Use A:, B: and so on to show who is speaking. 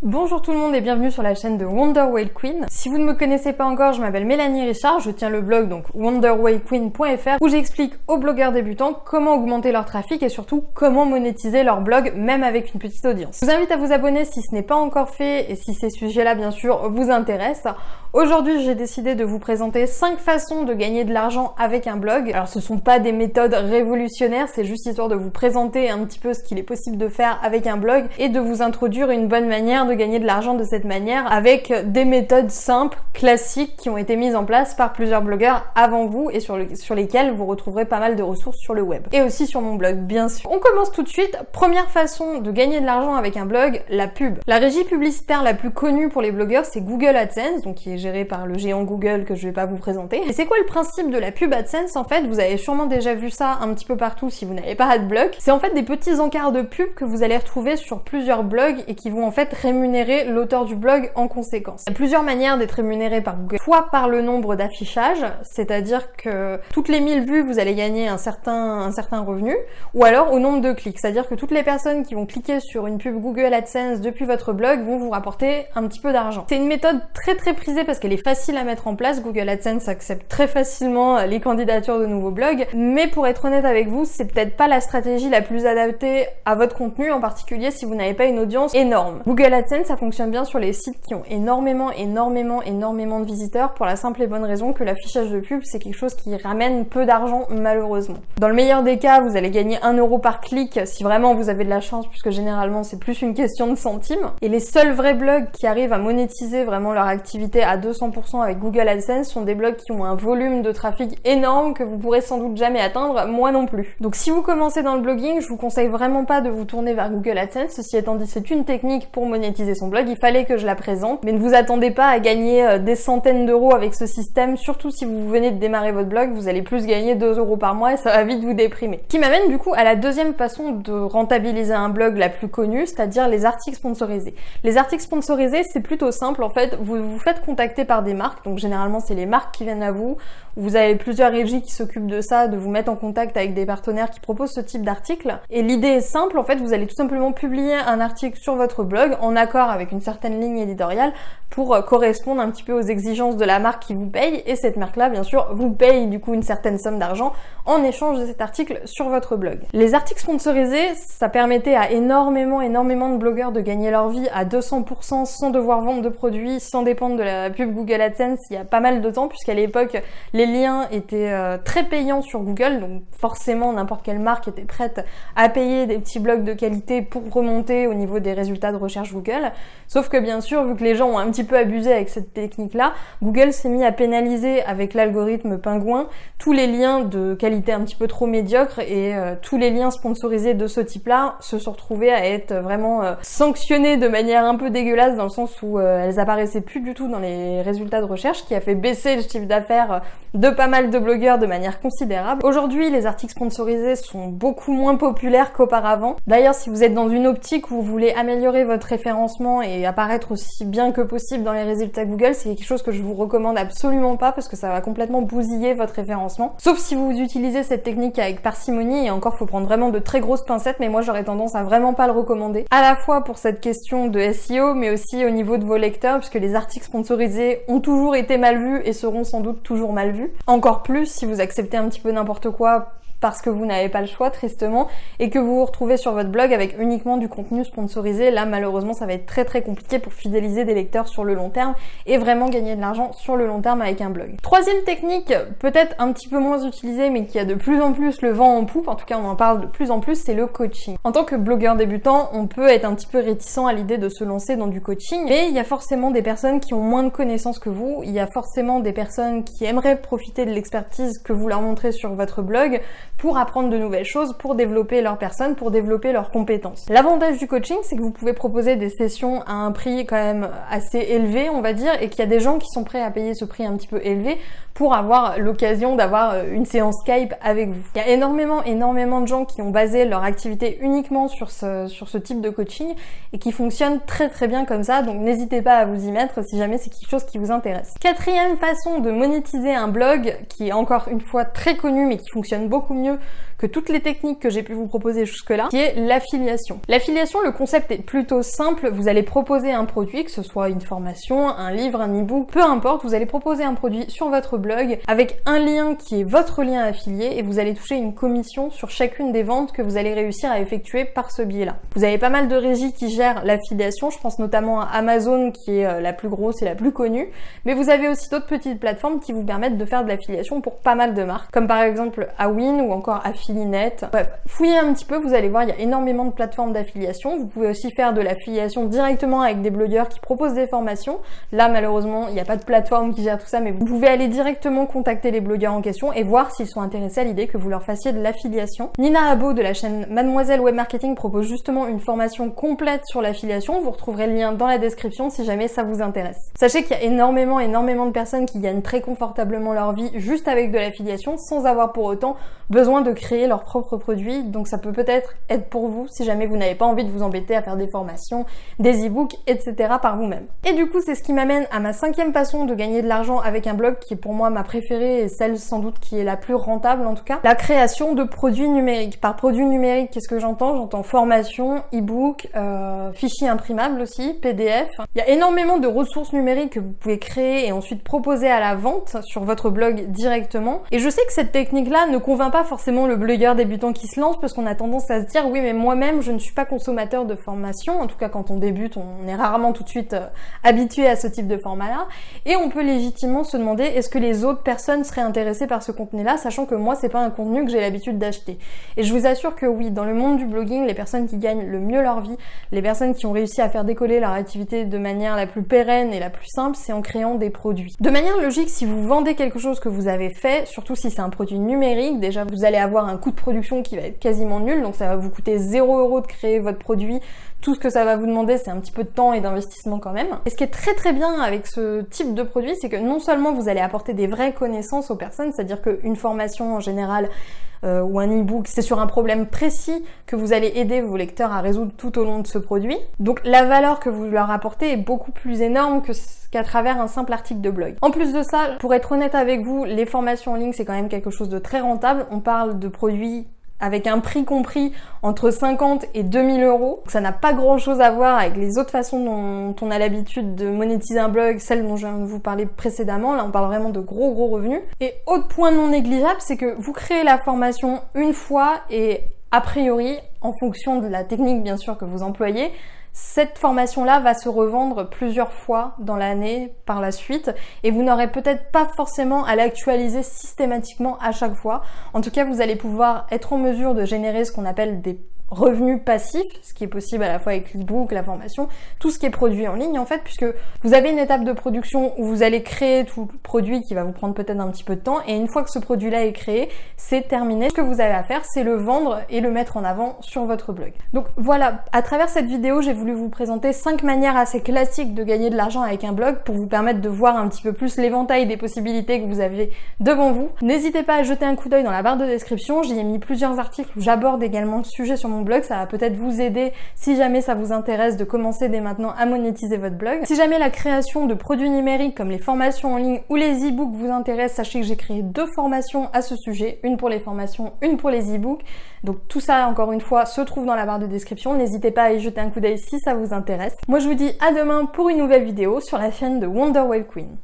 A: Bonjour tout le monde et bienvenue sur la chaîne de Wonder Whale Queen. Si vous ne me connaissez pas encore, je m'appelle Mélanie Richard, je tiens le blog donc wonderwhalequeen.fr où j'explique aux blogueurs débutants comment augmenter leur trafic et surtout comment monétiser leur blog même avec une petite audience. Je vous invite à vous abonner si ce n'est pas encore fait et si ces sujets-là bien sûr vous intéressent. Aujourd'hui, j'ai décidé de vous présenter 5 façons de gagner de l'argent avec un blog. Alors ce sont pas des méthodes révolutionnaires, c'est juste histoire de vous présenter un petit peu ce qu'il est possible de faire avec un blog et de vous introduire une bonne manière de gagner de l'argent de cette manière avec des méthodes simples, classiques qui ont été mises en place par plusieurs blogueurs avant vous et sur lesquelles vous retrouverez pas mal de ressources sur le web. Et aussi sur mon blog, bien sûr. On commence tout de suite. Première façon de gagner de l'argent avec un blog, la pub. La régie publicitaire la plus connue pour les blogueurs, c'est Google AdSense, donc qui est gérée par le géant Google que je vais pas vous présenter. Et c'est quoi le principe de la pub AdSense en fait? Vous avez sûrement déjà vu ça un petit peu partout si vous n'avez pas AdBlock. C'est en fait des petits encarts de pub que vous allez retrouver sur plusieurs blogs et qui vont en fait rémunérer l'auteur du blog en conséquence. Il y a plusieurs manières d'être rémunéré par Google. Soit par le nombre d'affichages, c'est-à-dire que toutes les 1000 vues, vous allez gagner un certain revenu, ou alors au nombre de clics, c'est-à-dire que toutes les personnes qui vont cliquer sur une pub Google AdSense depuis votre blog vont vous rapporter un petit peu d'argent. C'est une méthode très prisée parce qu'elle est facile à mettre en place. Google AdSense accepte très facilement les candidatures de nouveaux blogs, mais pour être honnête avec vous, c'est peut-être pas la stratégie la plus adaptée à votre contenu, en particulier si vous n'avez pas une audience énorme. Google AdSense, ça fonctionne bien sur les sites qui ont énormément de visiteurs pour la simple et bonne raison que l'affichage de pub, c'est quelque chose qui ramène peu d'argent malheureusement. Dans le meilleur des cas, vous allez gagner 1 euro par clic si vraiment vous avez de la chance, puisque généralement c'est plus une question de centimes. Et les seuls vrais blogs qui arrivent à monétiser vraiment leur activité à 200% avec Google AdSense sont des blogs qui ont un volume de trafic énorme que vous pourrez sans doute jamais atteindre, moi non plus. Donc si vous commencez dans le blogging, je vous conseille vraiment pas de vous tourner vers Google AdSense. Ceci étant dit, c'est une technique pour monétiser son blog, il fallait que je la présente, mais ne vous attendez pas à gagner des centaines d'euros avec ce système, surtout si vous venez de démarrer votre blog, vous allez plus gagner 2 euros par mois et ça va vite vous déprimer. Qui m'amène du coup à la deuxième façon de rentabiliser un blog la plus connue, c'est-à-dire les articles sponsorisés. Les articles sponsorisés, c'est plutôt simple en fait, vous vous faites contacter par des marques, donc généralement c'est les marques qui viennent à vous, vous avez plusieurs régies qui s'occupent de ça, de vous mettre en contact avec des partenaires qui proposent ce type d'article, et l'idée est simple, en fait vous allez tout simplement publier un article sur votre blog en accord avec une certaine ligne éditoriale pour correspondre un petit peu aux exigences de la marque qui vous paye, et cette marque-là, bien sûr, vous paye du coup une certaine somme d'argent en échange de cet article sur votre blog. Les articles sponsorisés, ça permettait à énormément de blogueurs de gagner leur vie à 200% sans devoir vendre de produits, sans dépendre de la pub Google AdSense il y a pas mal de temps, puisqu'à l'époque, les liens étaient très payants sur Google, donc forcément n'importe quelle marque était prête à payer des petits blogs de qualité pour remonter au niveau des résultats de recherche Google. Sauf que bien sûr, vu que les gens ont un petit peu abusé avec cette technique-là, Google s'est mis à pénaliser avec l'algorithme pingouin tous les liens de qualité un petit peu trop médiocre, et tous les liens sponsorisés de ce type-là se sont retrouvés à être vraiment sanctionnés de manière un peu dégueulasse, dans le sens où elles apparaissaient plus du tout dans les résultats de recherche, qui a fait baisser le chiffre d'affaires de pas mal de blogueurs de manière considérable. Aujourd'hui, les articles sponsorisés sont beaucoup moins populaires qu'auparavant. D'ailleurs, si vous êtes dans une optique où vous voulez améliorer votre référencement et apparaître aussi bien que possible dans les résultats Google, c'est quelque chose que je vous recommande absolument pas parce que ça va complètement bousiller votre référencement. Sauf si vous utilisez cette technique avec parcimonie, et encore faut prendre vraiment de très grosses pincettes, mais moi j'aurais tendance à vraiment pas le recommander. À la fois pour cette question de SEO, mais aussi au niveau de vos lecteurs, puisque les articles sponsorisés ont toujours été mal vus et seront sans doute toujours mal vus. Encore plus si vous acceptez un petit peu n'importe quoi parce que vous n'avez pas le choix, tristement, et que vous vous retrouvez sur votre blog avec uniquement du contenu sponsorisé. Là, malheureusement, ça va être très compliqué pour fidéliser des lecteurs sur le long terme et vraiment gagner de l'argent sur le long terme avec un blog. Troisième technique, peut-être un petit peu moins utilisée, mais qui a de plus en plus le vent en poupe, en tout cas on en parle de plus en plus, c'est le coaching. En tant que blogueur débutant, on peut être un petit peu réticent à l'idée de se lancer dans du coaching, mais il y a forcément des personnes qui ont moins de connaissances que vous, il y a forcément des personnes qui aimeraient profiter de l'expertise que vous leur montrez sur votre blog pour apprendre de nouvelles choses, pour développer leur personne, pour développer leurs compétences. L'avantage du coaching, c'est que vous pouvez proposer des sessions à un prix quand même assez élevé, on va dire, et qu'il y a des gens qui sont prêts à payer ce prix un petit peu élevé pour avoir l'occasion d'avoir une séance Skype avec vous. Il y a énormément de gens qui ont basé leur activité uniquement sur ce type de coaching et qui fonctionnent très bien comme ça, donc n'hésitez pas à vous y mettre si jamais c'est quelque chose qui vous intéresse. Quatrième façon de monétiser un blog, qui est encore une fois très connu mais qui fonctionne beaucoup mieux que que toutes les techniques que j'ai pu vous proposer jusque-là, qui est l'affiliation. L'affiliation, le concept est plutôt simple. Vous allez proposer un produit, que ce soit une formation, un livre, un e-book, peu importe, vous allez proposer un produit sur votre blog avec un lien qui est votre lien affilié et vous allez toucher une commission sur chacune des ventes que vous allez réussir à effectuer par ce biais-là. Vous avez pas mal de régies qui gèrent l'affiliation, je pense notamment à Amazon qui est la plus grosse et la plus connue, mais vous avez aussi d'autres petites plateformes qui vous permettent de faire de l'affiliation pour pas mal de marques, comme par exemple Awin ou encore Affilinet. Bref, fouillez un petit peu, vous allez voir, il y a énormément de plateformes d'affiliation. Vous pouvez aussi faire de l'affiliation directement avec des blogueurs qui proposent des formations. Là, malheureusement, il n'y a pas de plateforme qui gère tout ça, mais vous pouvez aller directement contacter les blogueurs en question et voir s'ils sont intéressés à l'idée que vous leur fassiez de l'affiliation. Nina Abo de la chaîne Mademoiselle Web Marketing propose justement une formation complète sur l'affiliation. Vous retrouverez le lien dans la description si jamais ça vous intéresse. Sachez qu'il y a énormément de personnes qui gagnent très confortablement leur vie juste avec de l'affiliation sans avoir pour autant besoin de créer leurs propres produits. Donc ça peut peut-être être pour vous si jamais vous n'avez pas envie de vous embêter à faire des formations, des e-books, etc. par vous-même. Et du coup, c'est ce qui m'amène à ma 5e façon de gagner de l'argent avec un blog qui est pour moi ma préférée et celle sans doute qui est la plus rentable en tout cas. La création de produits numériques. Par produits numériques, qu'est-ce que j'entends? J'entends formation, e-book, fichiers imprimables aussi, PDF. Il y a énormément de ressources numériques que vous pouvez créer et ensuite proposer à la vente sur votre blog directement. Et je sais que cette technique-là ne convainc pas forcément le blogueur débutant qui se lance parce qu'on a tendance à se dire oui mais moi-même je ne suis pas consommateur de formation, en tout cas quand on débute on est rarement tout de suite habitué à ce type de format-là et on peut légitimement se demander est-ce que les autres personnes seraient intéressées par ce contenu-là, sachant que moi c'est pas un contenu que j'ai l'habitude d'acheter. Et je vous assure que oui, dans le monde du blogging, les personnes qui gagnent le mieux leur vie, les personnes qui ont réussi à faire décoller leur activité de manière la plus pérenne et la plus simple, c'est en créant des produits. De manière logique, si vous vendez quelque chose que vous avez fait, surtout si c'est un produit numérique, déjà vous allez avoir un coût de production qui va être quasiment nul, donc ça va vous coûter 0 € de créer votre produit. Tout ce que ça va vous demander, c'est un petit peu de temps et d'investissement quand même. Et ce qui est très très bien avec ce type de produit, c'est que non seulement vous allez apporter des vraies connaissances aux personnes, c'est-à-dire qu'une formation en général ou un e-book, c'est sur un problème précis que vous allez aider vos lecteurs à résoudre tout au long de ce produit. Donc la valeur que vous leur apportez est beaucoup plus énorme qu'à travers un simple article de blog. En plus de ça, pour être honnête avec vous, les formations en ligne, c'est quand même quelque chose de très rentable. On parle de produits avec un prix compris entre 50 et 2000 €. Ça n'a pas grand chose à voir avec les autres façons dont on a l'habitude de monétiser un blog, celle dont je viens de vous parler précédemment. Là, on parle vraiment de gros revenus. Et autre point non négligeable, c'est que vous créez la formation une fois et a priori, en fonction de la technique bien sûr que vous employez, cette formation-là va se revendre plusieurs fois dans l'année par la suite et vous n'aurez peut-être pas forcément à l'actualiser systématiquement à chaque fois. En tout cas, vous allez pouvoir être en mesure de générer ce qu'on appelle des revenus passifs, ce qui est possible à la fois avec l'e-book, la formation, tout ce qui est produit en ligne en fait, puisque vous avez une étape de production où vous allez créer tout le produit qui va vous prendre peut-être un petit peu de temps et une fois que ce produit-là est créé, c'est terminé. Ce que vous avez à faire, c'est le vendre et le mettre en avant sur votre blog. Donc voilà, à travers cette vidéo, j'ai voulu vous présenter 5 manières assez classiques de gagner de l'argent avec un blog pour vous permettre de voir un petit peu plus l'éventail des possibilités que vous avez devant vous. N'hésitez pas à jeter un coup d'œil dans la barre de description, j'y ai mis plusieurs articles où j'aborde également le sujet sur mon blog, ça va peut-être vous aider si jamais ça vous intéresse de commencer dès maintenant à monétiser votre blog. Si jamais la création de produits numériques comme les formations en ligne ou les e-books vous intéresse, sachez que j'ai créé 2 formations à ce sujet, une pour les formations, une pour les e-books. Donc tout ça, encore une fois, se trouve dans la barre de description. N'hésitez pas à y jeter un coup d'œil si ça vous intéresse. Moi, je vous dis à demain pour une nouvelle vidéo sur la chaîne de Wonder Whale Queen.